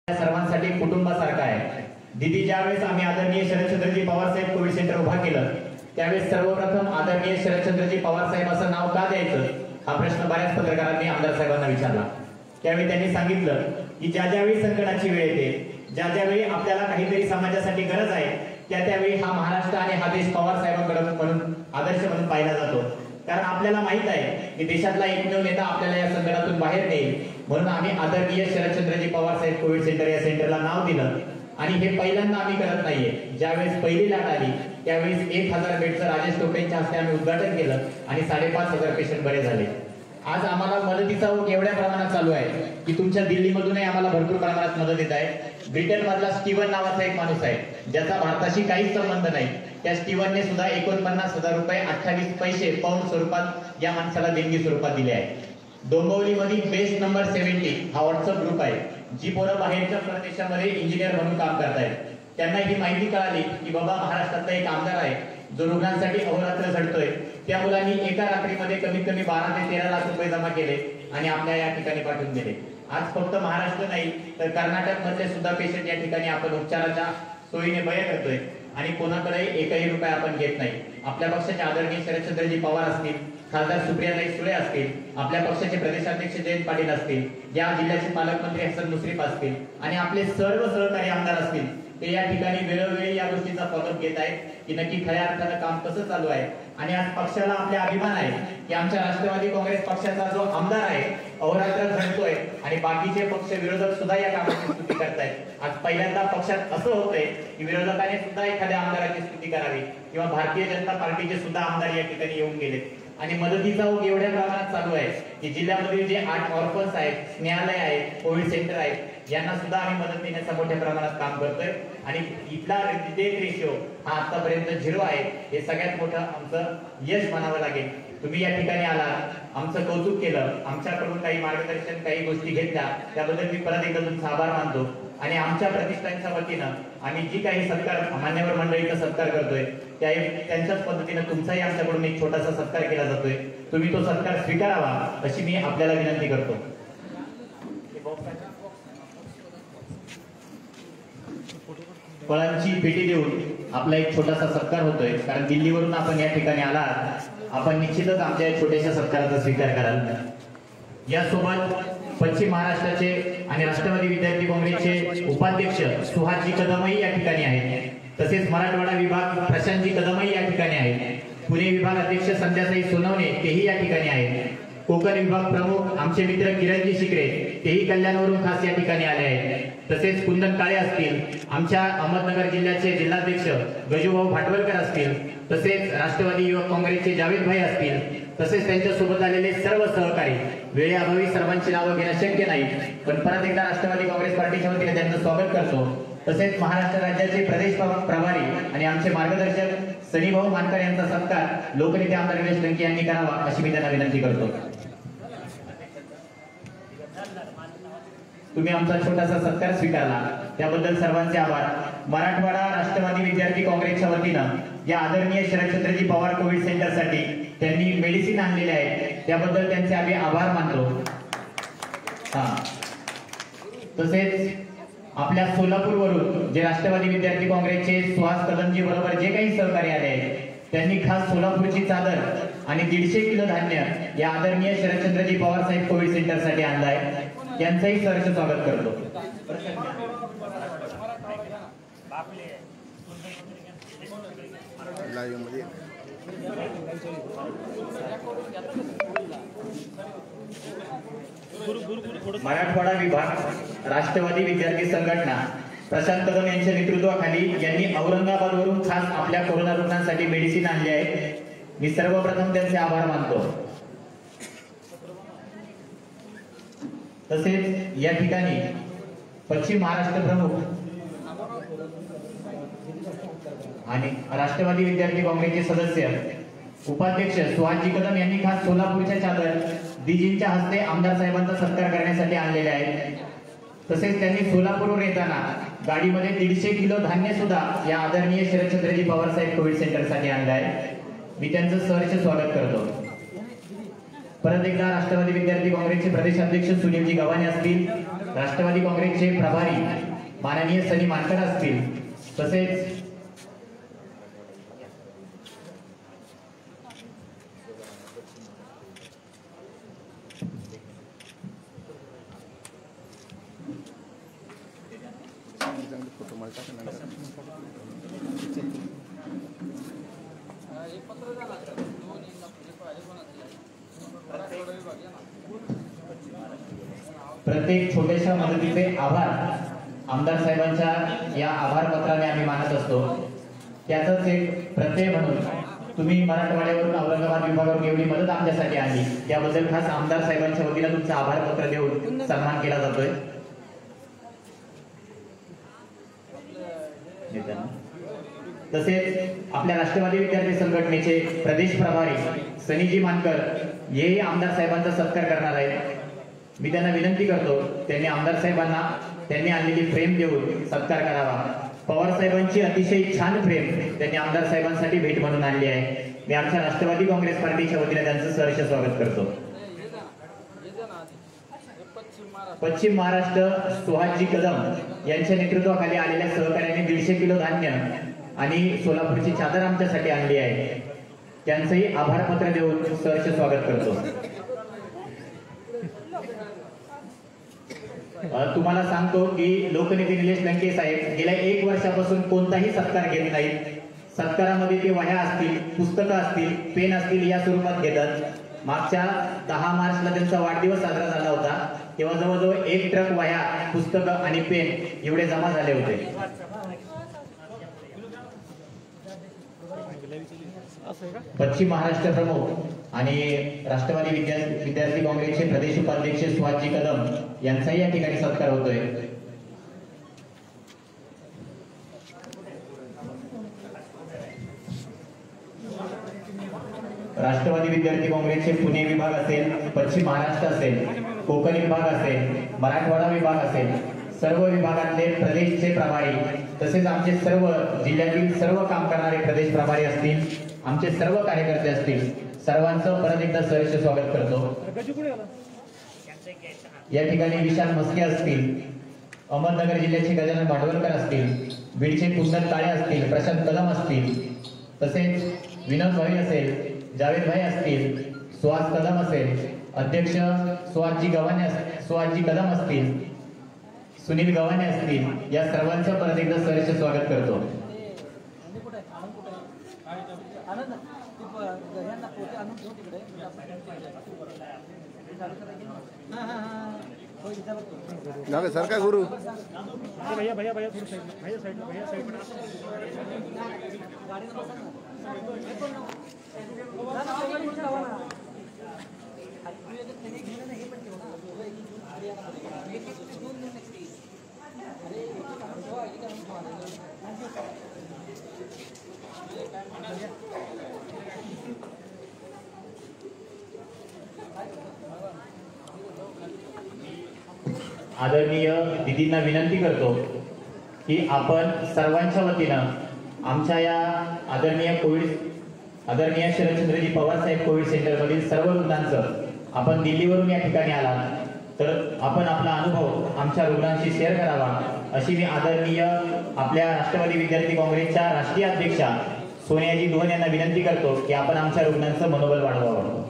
सर्वांसाठी कुटुंबासारखा आहे। दिदी ज्यावेळेस आम्ही आदरणीय शरदचंद्रजी पवार साहेब कोविड सेंटर उभा केलं त्यावेळेस सर्वप्रथम आदरणीय शरदचंद्रजी पवार साहेब असं नाव का द्यायचं हा प्रश्न बऱ्याच पत्रकारांनी आमदार साहेबांना विचारला। त्यावेळी त्यांनी सांगितलं की ज्या ज्यावेळी संकटाची वेळ येते, ज्या ज्यावेळी आपल्याला काहीतरी समाजासाठी गरज आहे, त्यावेळी हा महाराष्ट्र आणि हा देश पवार साहेबांकडे म्हणून आदर्श म्हणून पाहिला जातो। कारण आपल्याला माहित आहे की देशातला एकमेव नेता आपल्याला या संकटातून बाहेर नेईल, म्हणून आम्ही आदरणीय शरदचंद्रजी पवार साहेब कोविड सेंटर या सेंटरला नाव दिलं। आणि हे पहिल्यांदा आम्ही करत नाहीये। ज्यावेळेस पहिली लाट आली त्यावेळेस 1000 बेडचं राजेश टोपेंच्या हस्ते आम्ही उद्घाटन केलं आणि 5500 पेशंट बरे झाले। आज आम्हाला मदतीचा ओघ एवढ्या प्रमाणात चालू आहे की तुमच्या दिल्लीमधूनही आम्हाला भरपूर प्रमाणात मदत येत आहे। ब्रिटन मधला स्टीवन नावाचा एक माणूस आहे ज्याचा भारताशी काहीच संबंध नाही, त्या स्टीवनने सुद्धा 49,000 रुपये 28 पैसे पाऊंड स्वरूपात या माणसाला देणगी स्वरूपात दिले आहे। डोंबिवलीमध्ये बेस्ट नंबर 70 हा व्हॉट्सअप ग्रुप आहे, जी पोरं बाहेरच्या प्रदेशामध्ये इंजिनियर म्हणून काम करतायत। त्यांना ही माहिती कळाली की बाबा महाराष्ट्रातला एक आमदार आहे जो रुग्णांसाठी अहोरात्र झटतोय। त्या मुलांनी एका रात्रीमध्ये कमीत कमी 12 ते 13 लाख रुपये जमा केले आणि आपल्या या ठिकाणी पाठवून दिले। आज फक्त महाराष्ट्र नाही तर कर्नाटक मधले सुद्धा पेशंट या ठिकाणी आपण उपचाराच्या सोयीने बरे करतोय आणि कोणाकडे एकही रुपया आपण घेत नाही। आपल्या पक्षाचे आदरणीय शरदचंद्रजी पवार असतील, खासदार सुप्रियाताई सुळे असतील, आपल्या पक्षाचे प्रदेशाध्यक्ष जयंत पाटील असतील, या जिल्ह्याचे पालकमंत्री हसन मुश्रीफ असतील आणि आपले सर्व सहकारी आमदार असतील, ते या ठिकाणी वेळोवेळी या गोष्टीचा फॉलोअप घेत आहेत की नक्की खऱ्या अर्थानं काम कसं चालू आहे। आणि आज पक्षाला आपला अभिमान आहे की आमच्या राष्ट्रवादी काँग्रेस पक्षाचा जो आमदार आहे अहोरात्र झटतोय आणि बाकीचे पक्ष विरोधक सुद्धा या कामाची स्तुती करतायत। आज पहिल्यांदा पक्षात असं होतंय की विरोधकाने सुद्धा एखाद्या आमदाराची स्तुती करावी किंवा भारतीय जनता पार्टीचे सुद्धा आमदार या ठिकाणी येऊन गेलेत आणि मदतीचा ओघ एवढ्या प्रमाणात चालू आहे की जिल्ह्यामध्ये जे 8 ऑर्फन्स आहेत, स्नेहालय आहे, कोविड सेंटर आहे, यांना सुद्धा आम्ही मदत देण्याचं मोठ्या प्रमाणात काम करतोय आणि इथला डेथ रेशिओ हा आतापर्यंत 0 आहे। हे सगळ्यात मोठं आमचं यश म्हणावं लागेल। तुम्ही या ठिकाणी आलात, आमचं कौतुक केलं, आमच्याकडून काही मार्गदर्शन काही गोष्टी घेतल्या, त्याबद्दल मी परत एकदा तुमचा आभार मानतो। आणि आमच्या प्रतिष्ठानच्या वतीनं आम्ही जी काही सत्कार मान्यवर मंडळीचा सत्कार करतोय त्यांच्याच पद्धतीनं तुमचाही आमच्याकडून एक छोटासा सत्कार केला जातोय। तुम्ही तो सत्कार स्वीकारावा अशी मी आपल्याला विनंती करतो। फळांची पेटी देऊन आपला एक छोटासा सत्कार होतोय, कारण दिल्लीवरून आपण या ठिकाणी आलात, आपण निश्चितच आमच्या या छोट्याशा सत्काराचा स्वीकार कराल। यासोबत पश्चिम महाराष्ट्राचे आणि राष्ट्रवादी विद्यार्थी काँग्रेसचे उपाध्यक्ष सुहासजी कदमही या ठिकाणी आहेत, तसेच मराठवाडा विभाग प्रशांतजी कदमही या ठिकाणी आहेत, पुणे विभाग अध्यक्ष संध्याताई सोनवणे तेही या ठिकाणी आहेत, कोकण विभाग प्रमुख आमचे मित्र किरणजी शिकरे तेही कल्याणवरून खास या ठिकाणी आले आहेत, तसेच कुंदन काळे असतील, आमच्या अहमदनगर जिल्ह्याचे जिल्हाध्यक्ष गजूभाऊ भाटवलकर असतील, तसेच राष्ट्रवादी युवक काँग्रेसचे जावेद भाई असतील, तसेच त्यांच्या सोबत आलेले सर्व सहकारी। वेळेअभावी सर्वांची नावं घेणं शक्य नाही, पण परत एकदा राष्ट्रवादी काँग्रेस पार्टीच्या वतीने त्यांचं स्वागत करतो। तसेच महाराष्ट्र राज्याचे प्रदेश प्रभारी आणि आमचे मार्गदर्शक सनीभाऊ मानकर यांचा सत्कार लोकनेते आमदार रमेश लंके यांनी करावा अशी मी त्यांना विनंती करतो। तुम्ही आमचा छोटासा सत्कार स्वीकारला त्याबद्दल सर्वांचे आभार। मराठवाडा राष्ट्रवादी विद्यार्थी काँग्रेसच्या वतीनं या आदरणीय शरदचंद्रजी पवार कोविड सेंटरसाठी त्यांनी मेडिसिन आणलेले आहे त्याबद्दल त्यांचे आम्ही आभार मानतो। तसेच आपल्या सोलापूरवरून जे राष्ट्रवादी विद्यार्थी काँग्रेसचे सुहास कदमजी बरोबर जे काही सहकारी आले आहेत त्यांनी खास सोलापूरची चादर आणि 150 किलो धान्य या आदरणीय शरदचंद्रजी पवार साहेब कोविड सेंटरसाठी आणलं आहे, त्यांचंही सहर्ष स्वागत करतो। मराठवाडा विभाग राष्ट्रवादी विद्यार्थी संघटना प्रशांत कदम यांच्या नेतृत्वाखाली यांनी औरंगाबादवरून खास आपल्या कोरोना रुग्णांसाठी मेडिसिन आणली आहे। मी सर्वप्रथम त्यांचे आभार मानतो। तसेच या ठिकाणी पश्चिम महाराष्ट्र प्रमुख आणि राष्ट्रवादी विद्यार्थी काँग्रेसचे सदस्य उपाध्यक्ष सुहासजी कदम यांनी खास सोलापूरच्या चादर डीजींच्या हस्ते आमदार साहेबांचा सत्कार करण्यासाठी आणलेले आहेत। तसेच त्यांनी सोलापूरवर येताना गाडीमध्ये 150 किलो धान्य सुद्धा या आदरणीय शरदचंद्रजी पवार साहेब कोविड सेंटरसाठी आणलं आहे। मी त्यांचं सहर्ष स्वागत करतो। परत एकदा राष्ट्रवादी विद्यार्थी काँग्रेसचे प्रदेशाध्यक्ष सुनीलजी गव्हाणे असतील, राष्ट्रवादी काँग्रेसचे प्रभारी माननीय सनी मानकर असतील, तसेच प्रत्येक छोट्याशा मदतीचे आभार आमदार साहेबांच्या या आभार पत्राने आम्ही मानत असतो। त्याचाच एक प्रत्यय म्हणून तुम्ही मराठवाड्यावरून औरंगाबाद विभागावरून एवढी मदत आमच्यासाठी आणली, त्याबद्दल खास आमदार साहेबांच्या वतीने तुमचा आभार पत्र देऊन सन्मान केला जातोय। तसेच आपल्या राष्ट्रवादी विद्यार्थी संघटनेचे प्रदेश प्रभारी सनीजी मानकर हेही आमदार साहेबांचा सत्कार करणार आहेत। मी त्यांना विनंती करतो त्यांनी आमदार साहेबांना त्यांनी आणलेली फ्रेम देऊन सत्कार करावा। पवार साहेबांची अतिशय छान फ्रेम त्यांनी आमदार साहेबांसाठी भेट म्हणून आणली आहे। मी आमच्या राष्ट्रवादी काँग्रेस पार्टीच्या वतीने त्यांचं सहर्ष स्वागत करतो। पश्चिम महाराष्ट्र सुहासजी कदम यांच्या नेतृत्वाखाली आलेल्या सहकार्याने 150 किलो धान्य आणि सोलापूरची चादर आमच्यासाठी आणली आहे, त्यांचंही आभार पत्र देऊन सहर्ष स्वागत करतो। तुम्हाला सांगतो की लोकनेते निलेश लंके साहेब गेल्या 1 वर्षापासून कोणताही सत्कार घेत नाहीत। सत्कारामध्ये ते वह्या असतील, पुस्तकं असतील, पेन असतील या स्वरूपात घेतात। मागच्या 10 मार्चला त्यांचा वाढदिवस साजरा झाला होता, तेव्हा जवळजवळ 1 ट्रक वह्या, पुस्तकं आणि पेन एवढे जमा झाले होते। पश्चिम महाराष्ट्र प्रमुख आणि राष्ट्रवादी विद्यार्थी काँग्रेसचे प्रदेश उपाध्यक्ष सुहासजी कदम यांचाही या ठिकाणी सत्कार होतोय। राष्ट्रवादी विद्यार्थी काँग्रेसचे पुणे विभाग असेल, पश्चिम महाराष्ट्र असेल, कोकण विभाग असेल, मराठवाडा विभाग असेल, सर्व विभागातले प्रदेशचे प्रभारी तसेच आमचे सर्व जिल्ह्यातील सर्व काम करणारे प्रदेश प्रभारी असतील, आमचे सर्व कार्यकर्ते असतील, सर्वांचं परत एकदा सहर्ष स्वागत करतो। या ठिकाणी विशाल मस्के असतील, अहमदनगर जिल्ह्याचे गजानन भांडवलकर असतील, बीडचे कुंदन काळे असतील, प्रशांत कदम असतील, तसेच विनोद भाई असेल, जावेद भाई असतील, सुहास कदम असेल, अध्यक्ष सुहासजी कदम असतील, सुनील गव्हाणे असतील, या सर्वांचं परत एकदा सहर्ष स्वागत करतो। सर का गुरु भैया भैया भैया भैया साइड भैया साइड आदरणीय दिदींना विनंती करतो की आपण सर्वांच्या वतीनं आमच्या या आदरणीय शरदचंद्रजी पवार साहेब कोविड सेंटर मधील सर्व रुग्णांचं, आपण दिल्लीवरून या ठिकाणी आलात तर आपण आपला अनुभव आमच्या रुग्णांशी शेअर करावा, अशी मी आदरणीय आपल्या राष्ट्रवादी विद्यार्थी काँग्रेसच्या राष्ट्रीय अध्यक्षा सोनियाजी दुहन यांना विनंती करतो की आपण आमच्या रुग्णांचं मनोबल वाढवावं।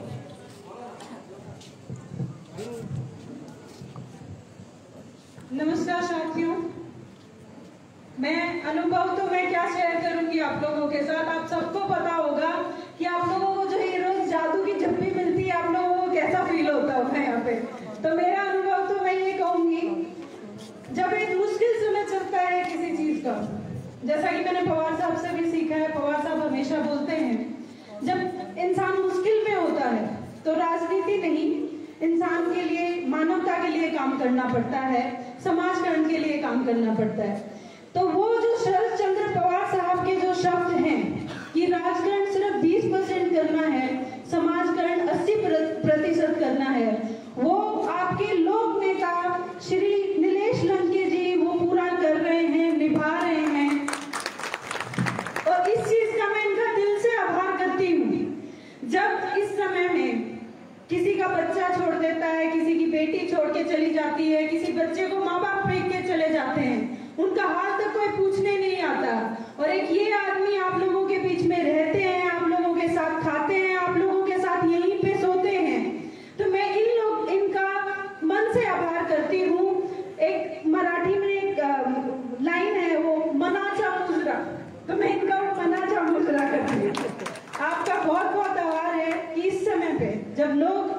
नमस्कार साथियों, मैं अनुभव तो मैं क्या शेयर करूंगी आप लोगों के साथ। आप सबको पता होगा कि आप लोगों को जो ये रोज जादू की झप्पी मिलती है, आप लोगों को कैसा फील होता होगा यहाँ पे। तो मेरा अनुभव तो मैं ये कहूंगी, जब एक मुश्किल समय चलता है किसी चीज का, जैसा कि मैंने पवार साहब से भी सीखा है, पवार साहब हमेशा बोलते हैं जब इंसान मुश्किल में होता है तो राजनीति नहीं, इंसान के लिए, मानवता के लिए काम करना पड़ता है, समाजकरण के लिए काम करना पड़ता है। तो वो जो शरद चंद्र पवार साहब के जो शब्द हैं कि राजकारण सिर्फ 20% करना है, समाजकरण 80% करना है, वो आपके लोक नेता श्री निलेश लंके जी वो पूरा कर रहे हैं, निभा रहे हैं। और इस चीज का मैं इनका दिल से आभार करती हूँ। जब इस समय में किसी का बच्चा छोड़ देता है, किसी की बेटी छोड़ के चली जाती है, किसी बच्चे को कोई पूछने नहीं आता। और एक ये आदमी आप लोगों के बीच में रहते हैं, आप लोगों के साथ खाते हैं, आप लोगों के साथ यहीं पे सोते हैं। तो मैं इनका मन से आभार करती हूँ। एक मराठी में एक लाइन है, वो मनाचा मुजरा, तो मैं इनका मनाचा मुजरा करती हूँ। आपका बहुत बहुत आभार है कि इस समय पे जब लोग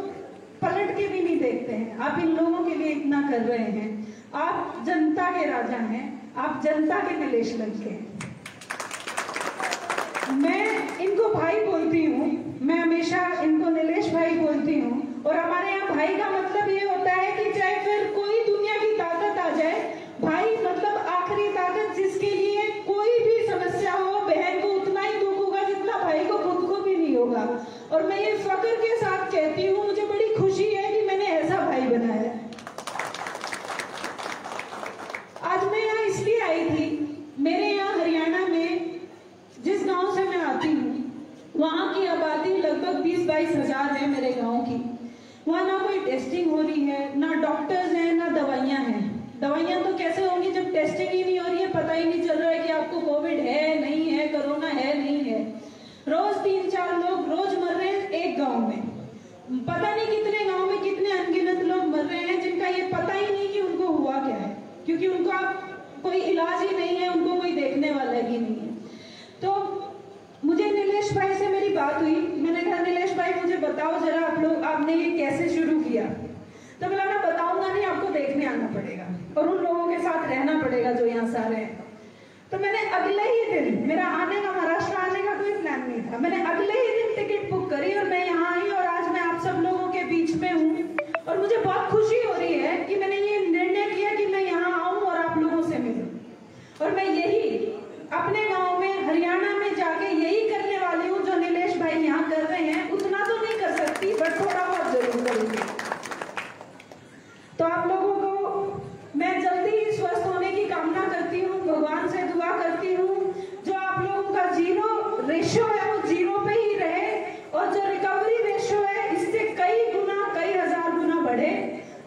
पलट के भी नहीं देखते हैं, आप इन लोगों के लिए इतना कर रहे हैं। आप जनता के राजा हैं, आप जनता के नीलेश लंके हैं। मैं इनको भाई बोलती हूँ, मैं हमेशा इनको नीलेश भाई बोलती हूँ। और हमारे यहाँ भाई का मतलब ये होता है कि चाहे फिर कोई दुनिया की ताकत आ जाए, भाई मतलब आखिरी ताकत, जिसके लिए कोई भी समस्या हो बहन को उतना ही दुख होगा जितना भाई को खुद को भी नहीं होगा। और मैं ये फक्र के साथ कहती हूँ, मुझे बड़ी खुशी है कि मैंने ऐसा भाई बनाया। आज मैं यहाँ इसलिए आई थी, मेरे यहाँ हरियाणा में जिस गांव से मैं आती हूँ वहां की आबादी लगभग 20-22 हजार है मेरे गांव की। वहां ना कोई टेस्टिंग हो रही है, ना डॉक्टर्स हैं, ना दवाइयां हैं। दवाइयां तो कैसे होंगी जब टेस्टिंग ही नहीं हो रही है, पता ही नहीं चल रहा है कि आपको कोविड है नहीं है, कोरोना है नहीं है। रोज 3-4 लोग रोज मर रहे हैं एक गांव में। पता नहीं कितने गांव में कितने अनगिनत लोग मर रहे हैं जिनका ये पता ही नहीं कि उनको हुआ क्या है, क्योंकि उनका कोई इलाज ही नहीं है, उनको कोई देखने वाला ही नहीं है। तो मुझे नीलेश भाई से मेरी बात हुई, मैंने कहा नीलेश भाई मुझे बताओ जरा आपने ये कैसे शुरू किया। तो बोला मैं बताऊंगा नहीं, आपको देखने आना पड़ेगा और उन लोगों के साथ रहना पड़ेगा जो यहाँ सारे हैं। तो मैंने अगले ही दिन, मेरा आने का महाराष्ट्र आने का कोई प्लान नहीं था, मैंने अगले ही दिन टिकट बुक करी और मैं यहाँ आई और आज मैं आप सब लोगों के बीच में हूँ। और मुझे बहुत खुशी हो रही है कि मैंने ये निर्णय किया कि मैं यहाँ आऊँ और आप लोगों से मिलूँ। और मैं यही अपने गांव में हरियाणा में जाके यही करने वाली हूँ जो नीलेश भाई यहाँ कर रहे हैं। उतना तो नहीं कर सकती बट थोड़ा बहुत जरूर करूँगी। तो आप लोगों को मैं जल्दी ही स्वस्थ होने की कामना करती हूँ, भगवान से दुआ करती हूँ जो आप लोगों का 0 रेशियो है वो 0 पे ही रहे और जो रिकवरी रेशियो है इससे कई गुना, कई हजार गुना बढ़े।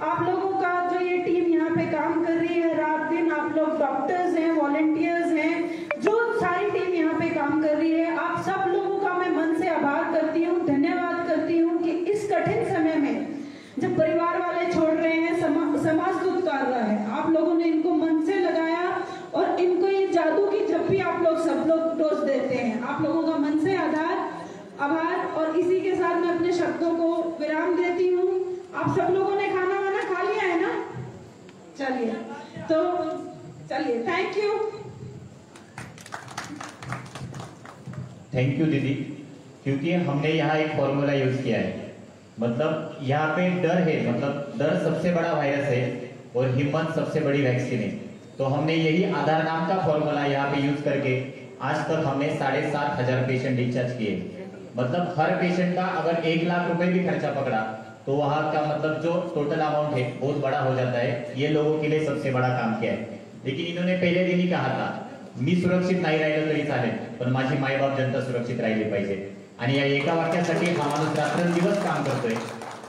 आप लोगों का जो ये टीम यहाँ पे काम कर रही है रात दिन, आप लोग डॉक्टर्स हैं, वॉलंटियर्स हैं, जो सारी टीम यहाँ पे काम कर रही है, आप सब लोगों का मैं मन से आभार करती हूँ, धन्यवाद करती हूँ कि इस कठिन समय में जब परिवार वाले छोड़ रहे हैं, समाज दुख कर रहा है, आप लोगों ने इनको मन से लगाया और इनको ये जादू की झप्पी आप लोग सब लोग डोज देते हैं। आप लोगों का मन से आभार। और इसी के साथ मैं अपने शब्दों को विराम देती हूँ। आप सब लोगों ने खाना वाना खा लिया है ना? चलिए थैंक यू। थैंक यू दीदी, क्योंकि हमने यहाँ एक फॉर्मूला यूज किया है। मतलब यहाँ पे डर है, मतलब डर सबसे बड़ा वायरस है और हिम्मत सबसे बड़ी वैक्सीन है। तो हमने यही आधार नाम का फॉर्मूला यहाँ पे यूज करके आज तक हमने 7,500 पेशेंट डिस्चार्ज किए। मतलब हर पेशेंट का अगर 1 लाख रुपए भी खर्चा पकड़ा तो वहां का मतलब जो टोटल अमाउंट है बहुत बड़ा हो जाता है। ये लोगों के लिए सबसे बड़ा काम किया है। लेकिन इन्होंने पहले दिन ही कहा था मी सुरक्षित नाही राहिलो तरी चालेल, पण माझी मायबाप जनता सुरक्षित राहिली पाहिजे। आणि या एका वाक्यासाठी हा माणूस रात्रंदिवस काम करतोय।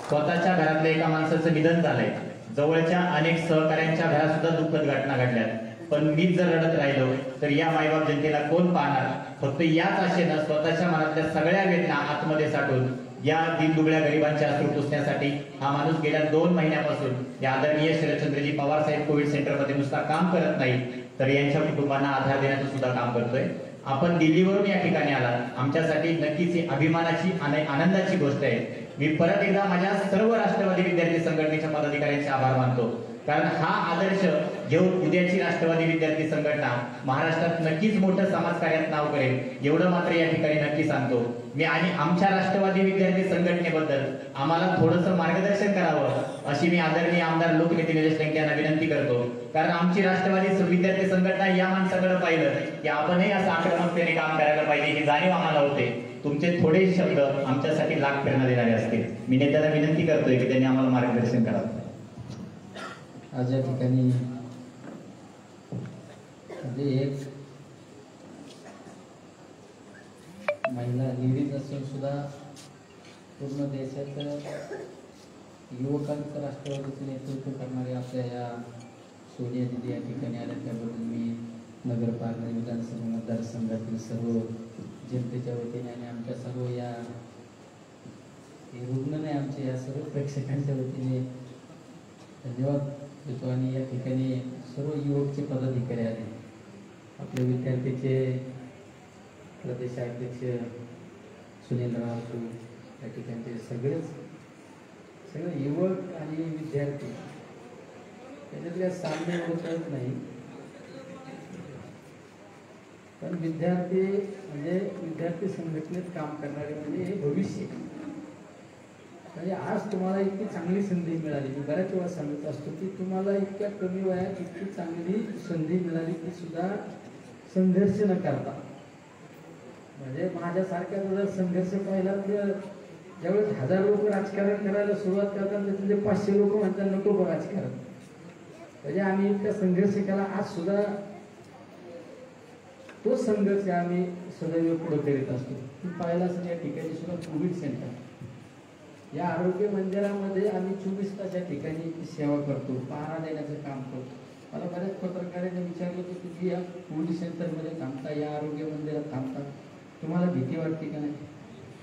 स्वतःच्या घरातल्या एका माणसाचं निधन झालंय, जवळच्या अनेक सहकाऱ्यांच्या घरात सुद्धा दुःखद घटना घडल्यात, पण मीच जर रडत राहिलो तर या मायबाप जनतेला कोण पाहणार। फक्त याच आशेनं स्वतःच्या मनातल्या सगळ्या वेदना आतमध्ये साठवून या दीनदुबळ्या गरिबांचे अश्रू पुसण्यासाठी हा माणूस गेल्या 2 महिन्यापासून या आदरणीय शरदचंद्रजी पवार साहेब कोविड सेंटरमध्ये नुसता काम करत नाही तर यांच्या कुटुंबांना आधार देण्याचं सुद्धा काम करतोय। आपण दिल्लीवरून या ठिकाणी आलात, आमच्यासाठी नक्कीच ही अभिमानाची आणि आनंदाची गोष्ट आहे। मी परत एकदा माझ्या सर्व राष्ट्रवादी विद्यार्थी संघटनेच्या पदाधिकाऱ्यांचे आभार मानतो, कारण हा आदर्श घेऊन उद्याची राष्ट्रवादी विद्यार्थी संघटना महाराष्ट्रात नक्कीच मोठं समाजकार्यात नाव करेल एवढं मात्र या ठिकाणी नक्की सांगतो मी। आणि आमच्या राष्ट्रवादी विद्यार्थी संघटनेबद्दल आम्हाला थोडंसं मार्गदर्शन करावं अशी मी आदरणीय आमदार लोकनेते निलेश लंके यांना विनंती करतो, कारण आमची राष्ट्रवादी विद्यार्थी संघटना या माणसाकडे पाहिलं की आपणही असं आक्रमकतेने काम करायला पाहिजे ही जाणीव आम्हाला होते। तुमचे थोडे शब्द आमच्यासाठी लाख प्रेरणा देणारे असतील। मी नेत्याला विनंती करतोय की त्यांनी आम्हाला मार्गदर्शन करावं। आज या ठिकाणी एक महिला लेडीज असून सुद्धा पूर्ण देशाचं युवकांचं राष्ट्रवादीचं नेतृत्व करणारे आपल्या या सोनिया दिदी या ठिकाणी आल्या, त्याबद्दल मी नगरपालिका विधानसभा मतदारसंघातील सर्व जनतेच्या वतीने आणि आमच्या सर्व या हे रुग्ण नाही आमच्या या सर्व प्रेक्षकांच्या वतीने धन्यवाद देतो. आणि या ठिकाणी सर्व युवकचे पदाधिकारी आले, आपले विद्यार्थीचे प्रदेशाध्यक्ष सुनील रावतू, या ठिकाणचे सगळे युवक आणि विद्यार्थी त्याच्यातल्या सामने होत नाही. पण विद्यार्थी म्हणजे विद्यार्थी संघटनेत काम करणारे म्हणजे हे भविष्य. म्हणजे आज तुम्हाला इतकी चांगली संधी मिळाली, मी बऱ्याच वेळा सांगत असतो की तुम्हाला इतक्या कमी वयात इतकी चांगली संधी मिळाली की सुद्धा संघर्ष न करता. म्हणजे माझ्यासारख्या जर संघर्ष पाहिला तर ज्यावेळेस 1000 लोक राजकारण करायला सुरुवात करतात त्यातले 500 लोक म्हणतात नको बघ राजकारण. म्हणजे आम्ही इतका संघर्ष केला, आज सुद्धा तो संघर्ष आम्ही सदैव पुढे करीत असतो. तुम्ही पाहिला असेल या ठिकाणी सुद्धा कोविड सेंटर, या आरोग्य मंदिरामध्ये आम्ही 24 तास या ठिकाणी सेवा करतो, पहारा देण्याचं काम करतो. मला बऱ्याच पत्रकारांनी विचारलं की तुम्ही या कोविड सेंटरमध्ये थांबता, या आरोग्य मंदिरात थांबता, तुम्हाला भीती वाटते का नाही?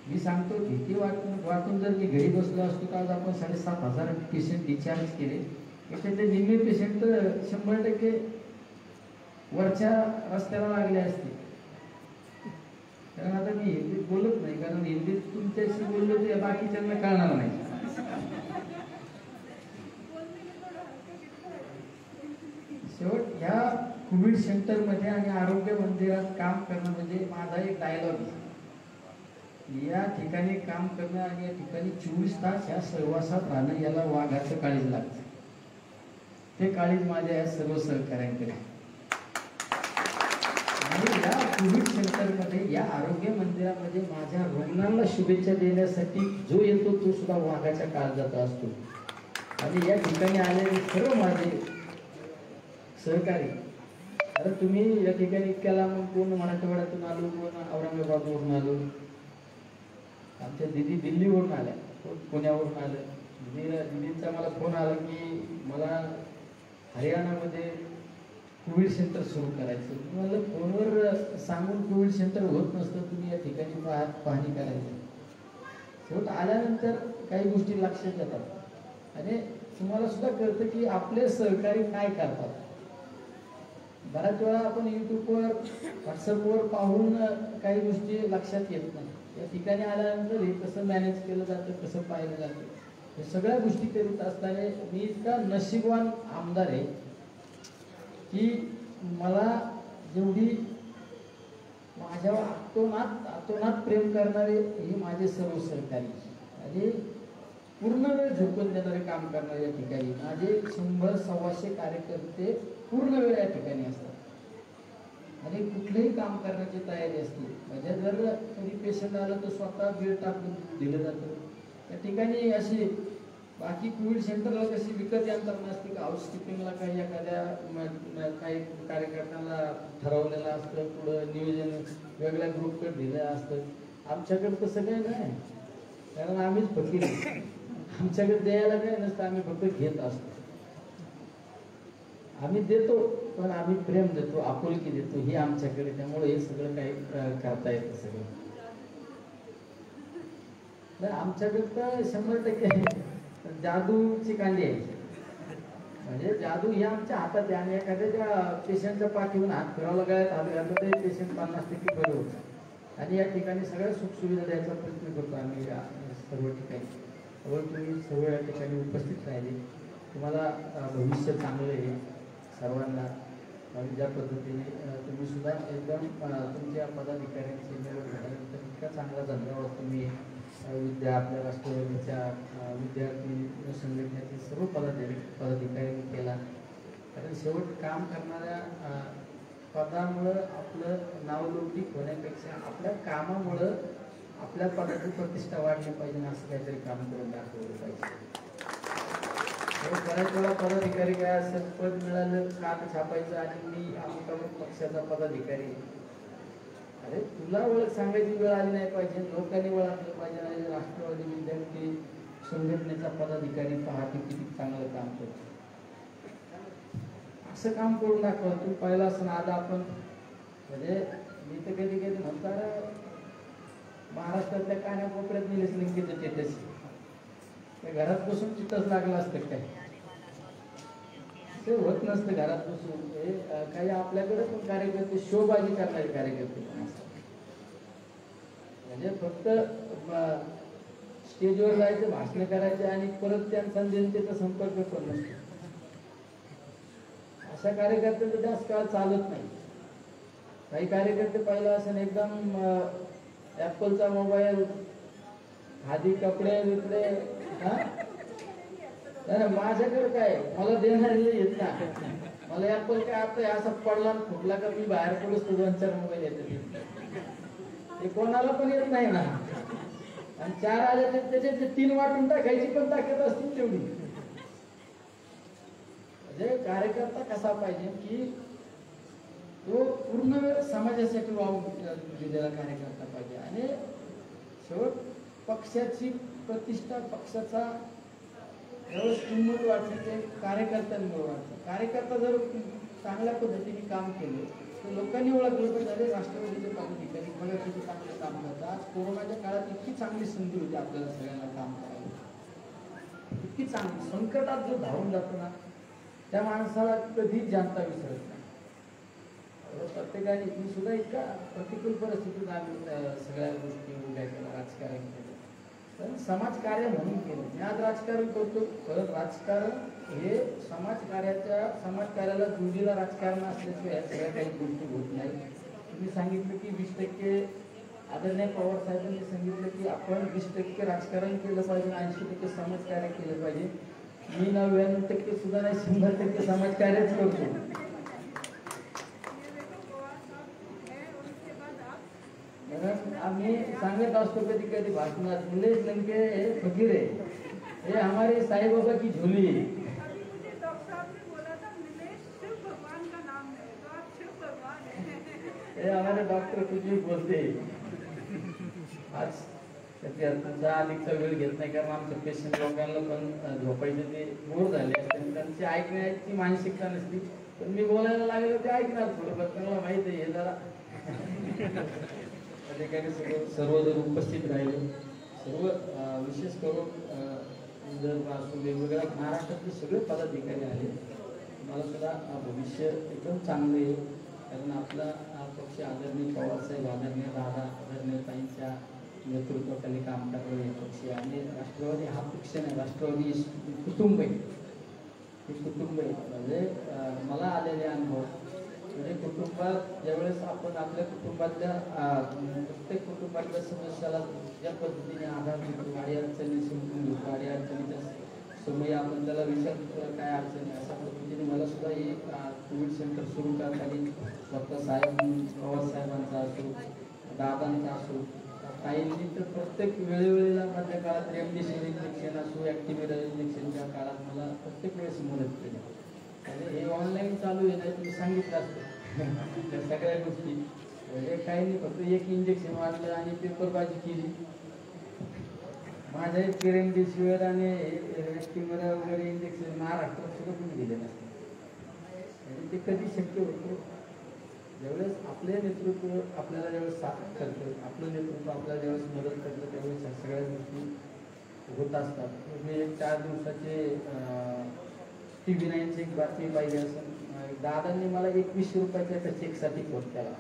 मी सांगतो भीती वाटून जर मी घरी बसलो असतो तर आज आपण 7,500 पेशंट डिस्चार्ज केले, त्याच्यातले निम्मे पेशंट तर 100% वरच्या रस्त्याला लागले असते. कारण आता मी हिंदीत बोलत नाही, कारण हिंदीत तुमच्याशी बोललो ते बाकीच्यांना कळणार नाही. शेवट ह्या कोविड सेंटरमध्ये आणि आरोग्य मंदिरात काम करणं म्हणजे माझा एक डायलॉग आहे. या ठिकाणी काम करणं आणि या ठिकाणी 24 तास या सहवासात राहणं याला वाघाचं काळीज लागतं. ते काळीज माझ्या या सर्व सहकार्यांकडे. आणि या कोविड सेंटरमध्ये या आरोग्य मंदिरामध्ये माझ्या रुग्णांना शुभेच्छा देण्यासाठी जो येतो तो सुद्धा वाघाच्या काळजात असतो. आणि या ठिकाणी आलेले सर्व माझे सहकारी, आता तुम्ही या ठिकाणी इतक्या लांब कोण मराठवाड्यातून आलो, कोण औरंगाबादवरून आलो, आमच्या दिदी दिल्लीवरून आल्या, कोण पुण्यावरून आलं. दिदींचा मला फोन आला की मला हरियाणामध्ये कोविड सेंटर सुरू करायचं. तुम्हाला फोनवर सांगून कोविड सेंटर होत नसतं, तुम्ही या ठिकाणी पाहणी करायची. शेवट आल्यानंतर काही गोष्टी लक्षात येतात आणि तुम्हाला सुद्धा कळतं की आपले सहकारी काय करतात. बऱ्याच वेळा आपण युट्यूबवर व्हॉट्सअपवर पाहून काही गोष्टी लक्षात येत नाही. या ठिकाणी आल्यानंतर हे कसं मॅनेज केलं जातं, कसं पाहिलं जातं, हे सगळ्या गोष्टी करीत असताना मी इतका नशीबवान आमदार आहे की मला जेवढी माझ्यावर आतोनात प्रेम करणारे हे माझे सर्व सहकारी आणि पूर्ण वेळ झोकून देणारे काम करणारे या ठिकाणी माझे 100-125 कार्यकर्ते पूर्ण वेळ या ठिकाणी असतात आणि कुठलंही काम करण्याची तयारी असते. म्हणजे जर कधी पेशंट आलं तर स्वतः बेड टाकून दिलं जातं. त्या ठिकाणी अशी बाकी कोविड सेंटरला कशी विकत यंत्रणा असते का, हाऊसकीपिंगला काही एखाद्या काही कार्यकर्त्यांना ठरवलेलं असतं, पुढं नियोजन वेगळ्या ग्रुपकडे दिलं असतं. आमच्याकडे तसं काही नाही, कारण आम्हीच फकीर, आमच्याकडे द्यायला काही नसतं, आम्ही फक्त घेत असतो. आम्ही देतो पण आम्ही प्रेम देतो, आपुलकी देतो, ही आमच्याकडे. त्यामुळे हे सगळं काही करता येतं सगळं. तर आमच्याकडे तर 100% जादूची कांडी आहे. म्हणजे जादू ही आमच्या हातात आहे आणि एखाद्या पेशंटच्या पाठीवरून हात फिरवला गळ्यात हात घालतो ते पेशंट 50% बरं होतं. आणि या ठिकाणी सगळ्या सुखसुविधा द्यायचा प्रयत्न करतो आम्ही या सर्व ठिकाणी. तुम्ही सर्व या ठिकाणी उपस्थित राहिले, तुम्हाला भविष्य चांगलं आहे सर्वांना. ज्या पद्धतीने तुम्ही सुद्धा एकदम तुमच्या पदाधिकाऱ्यांची निवड झाल्यानंतर इतका चांगला धन्यवाद तुम्ही आपल्या राष्ट्रवादीच्या विद्यार्थी संघटनेचे सर्व पदाधिकाऱ्यांनी केला. कारण शेवट काम करणाऱ्या पदामुळं आपलं नावलौकिक होण्यापेक्षा आपल्या कामामुळं आपल्या पदाची प्रतिष्ठा वाढली पाहिजे, असं काहीतरी काम करून दाखवलं पाहिजे. बऱ्याच वेळा पदाधिकारी काय असेल, पद मिळालं काम छापायचं आणि मी अमुक पक्षाचा पदाधिकारी. अरे तुला ओळख सांगायची वेळ आली नाही पाहिजे, लोकांनी ओळखलं पाहिजे. आणि राष्ट्रवादी विद्यार्थी संघटनेचा पदाधिकारी पहाटे किती चांगलं काम करतो, असं काम करून दाखवा. तुम्ही पाहिलं असं आज आपण म्हणजे मी तर कधी कधी म्हणतो अरे महाराष्ट्रातल्या कानाकोपऱ्यात निलेश लंकेचं स्टेटस ते घरात बसून तिथंच लागलं असतं काय ते होत नसतं घरात बसून. हे काही आपल्याकडे पण कार्यकर्ते शोबाजी करणारे कार्यकर्ते पण असतात. म्हणजे फक्त स्टेजवर जायचं भाषण करायचे आणि परत त्यांचा जनतेचा संपर्क पण नसतो. अशा कार्यकर्त्यांचं जास्त काळ चालत नाही. काही कार्यकर्ते पाहिलं असं एकदम ऍपलचा मोबाईल खादी कपडे विकले माझ्याकडे काय मला देणारे येत ना मला ऍपल काय आता असा पडला फुटला का मी बाहेर पडूच तो 2-4 मोबाईल येते ते कोणाला पण येत नाही ना. आणि 4 आले तर त्याचे 3 वाटून टाकायची पण ताकद असतील तेवढी. म्हणजे कार्यकर्ता कसा पाहिजे की तो पूर्ण वेळ समाजासाठी वाहून दिलेला कार्यकर्ता पाहिजे. आणि शेवट पक्षाची प्रतिष्ठा पक्षाचा ज्यावेळेस किंमत वाटते ते कार्यकर्त्यांमुळे वाटतं. कार्यकर्ता जर चांगल्या पद्धतीने काम केलं तर लोकांनी ओळखलं तर झाले राष्ट्रवादीचे पदाधिकारी बघा किती चांगलं काम करतात. आज कोरोनाच्या काळात इतकी चांगली संधी होती आपल्याला सगळ्यांना काम करायला. इतकी चांगली संकटात जो धावून जातो ना त्या माणसाला कधीच जनता विसरत नाही. प्रत्येकाने मी सुद्धा इतका प्रतिकूल परिस्थितीत आम्ही सगळ्या गोष्टी उभ्या केल्या राजकारण केलं पण समाजकार्य म्हणून केलं. मी आज राजकारण करतो परत राजकारण हे समाजकार्याला जोडीला राजकारण असल्याशिवाय सगळ्या काही गोष्टी होत नाही. तुम्ही सांगितलं की 20% आदरणीय पवार साहेबांनी सांगितलं की आपण 20% राजकारण केलं पाहिजे 80% समाजकार्य केलं पाहिजे. मी 99% सुद्धा नाही 100% समाजकार्यच करतो. आम्ही सांगत असतो कधी कधी भाषणात निलेश लंके हे फकीर है ये हमारे साईं बाबा की झोली है. हे हमारे डॉक्टर कुछ भी बोलते आज तुमचा अधिकचा वेळ घेत नाही कारण आमच्या पेशंट लोकांना पण झोपायचे ते बोर झाले असते त्यांची ऐकण्याची मानसिकता नसती. पण मी बोलायला लागलो ते ऐकणार थोडंफार त्यांना माहिती आहे हे जरा अधिकारी सर्व जर उपस्थित राहिले सर्व विशेष करून वेगवेगळ्या महाराष्ट्रातले सगळे पदाधिकारी आले. मला सुद्धा भविष्य एकदम चांगलं आहे कारण आपला पक्ष आदरणीय पवारसाहेब आदरणीय दादा आदरणीय ताईंच्या नेतृत्वाखाली काम करणारे पक्ष आणि राष्ट्रवादी हा पक्ष नाही राष्ट्रवादी कुटुंब आहे. हे कुटुंब आहे म्हणजे मला आलेले अनुभव म्हणजे कुटुंबात ज्यावेळेस आपण आपल्या कुटुंबातल्या प्रत्येक कुटुंबातल्या समस्याला ज्या पद्धतीने आधार देतो गाडी अडचणी समजून घेतो गाडी अडचणीच्या समयी आपण त्याला विचारतो काय अडचणी अशा पद्धतीने मला सुद्धा हे कोविड सेंटर सुरू करताना डॉक्टर साहेब पवार साहेबांचा असो दादांचा असो काहींनी तर प्रत्येक वेळोवेळीला मधल्या काळात रेमडेसिवीर इंजेक्शन असो ॲक्टिव्हिटर इंजेक्शनच्या काळात मला प्रत्येक वेळेस मदत केली. आणि हे ऑनलाईन चालू आहे तुम्ही सांगितलं असतं त्या सगळ्या गोष्टी म्हणजे काही नाही फक्त एक इंजेक्शन वाढलं आणि पेपरबाजी केली. माझ्या रेमडेसिवीर आणि ॲक्टिव्हिटर वगैरे इंजेक्शन महाराष्ट्रात सुद्धा कोणी दिले नसते. म्हणजे ते कधी शक्य होतं ज्यावेळेस आपले नेतृत्व आपल्याला ज्यावेळेस साथ करतं आपलं नेतृत्व आपल्याला ज्यावेळेस मदत करतं त्यावेळेस ह्या सगळ्या गोष्टी होत असतात. मी एक 4 दिवसाचे TV9ची एक बातमी पाहिजे असं दादांनी मला 2100 रुपयाच्या एका चेकसाठी फोन केला.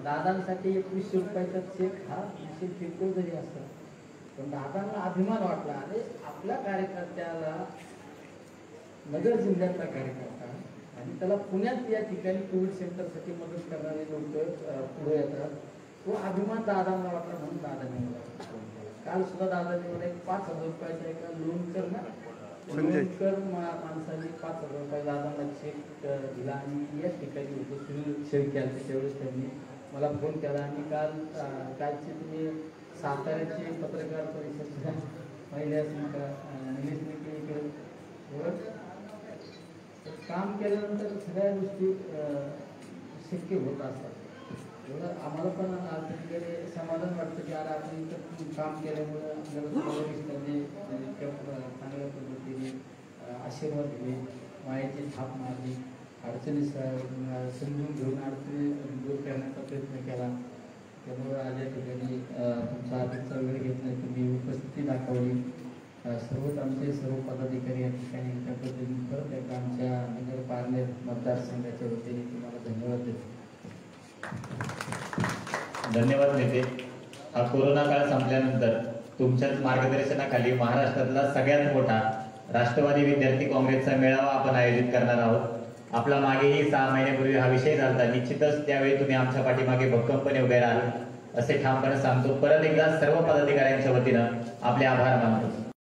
दादांसाठी 2100 रुपयाचा चेक हा किरकोळ जरी असतो पण दादांना अभिमान वाटला आणि आपल्या कार्यकर्त्याला नगर जिल्ह्यातला कार्यकर्ता आणि त्याला पुण्यात या ठिकाणी कोविड सेंटरसाठी मदत करणारे लोक पुढे येतात तो अभिमान दादांना वाटला म्हणून दादांनी मला फोन केला. काल सुद्धा दादांनी मला एक 5000 रुपयाचा एका लोन कर माणसाने 5000 रुपये दादांना चेक दिला आणि याच ठिकाणी होतो सुनील शेळके आले त्यावेळेस त्यांनी मला फोन केला. आणि कालचे तुम्ही साताऱ्याचे पत्रकार परिषद पाहिले असेल का निलेश लंके इकडे काम केल्यानंतर सगळ्या गोष्टी शक्य होत असतात. एवढं आम्हाला पण ठिकाणी समाधान वाटतं की आज आपण इथं काम केल्यामुळे आपल्याला चांगल्या पद्धतीने आशीर्वाद दिले मायाची थाप मारली अडचणी समजून घेऊन अडचणी दूर करण्याचा प्रयत्न केला. त्यामुळे आज या ठिकाणी तुमचा आधीचा वेळ घेत नाही, तुम्ही उपस्थिती दाखवली. सर्वच आमचे सर्व पदाधिकारी या ठिकाणी त्या पद्धतीने परत एकदा आमच्या नगर पारनेर मतदारसंघाच्या वतीने तुम्हाला धन्यवाद देतो. धन्यवाद नेते. हा कोरोना काळ संपल्यानंतर तुमच्याच मार्गदर्शनाखाली महाराष्ट्रातला सगळ्यात मोठा राष्ट्रवादी विद्यार्थी काँग्रेसचा मेळावा आपण आयोजित करणार आहोत. आपला मागेही 6 महिन्यापूर्वी हा विषय झाला. निश्चितच त्यावेळी तुम्ही आमच्या पाठीमागे भक्कमपणे उभे राहाल असे ठामपणे सांगतो. परत एकदा सर्व पदाधिकाऱ्यांच्या वतीनं आपले आभार मानतो.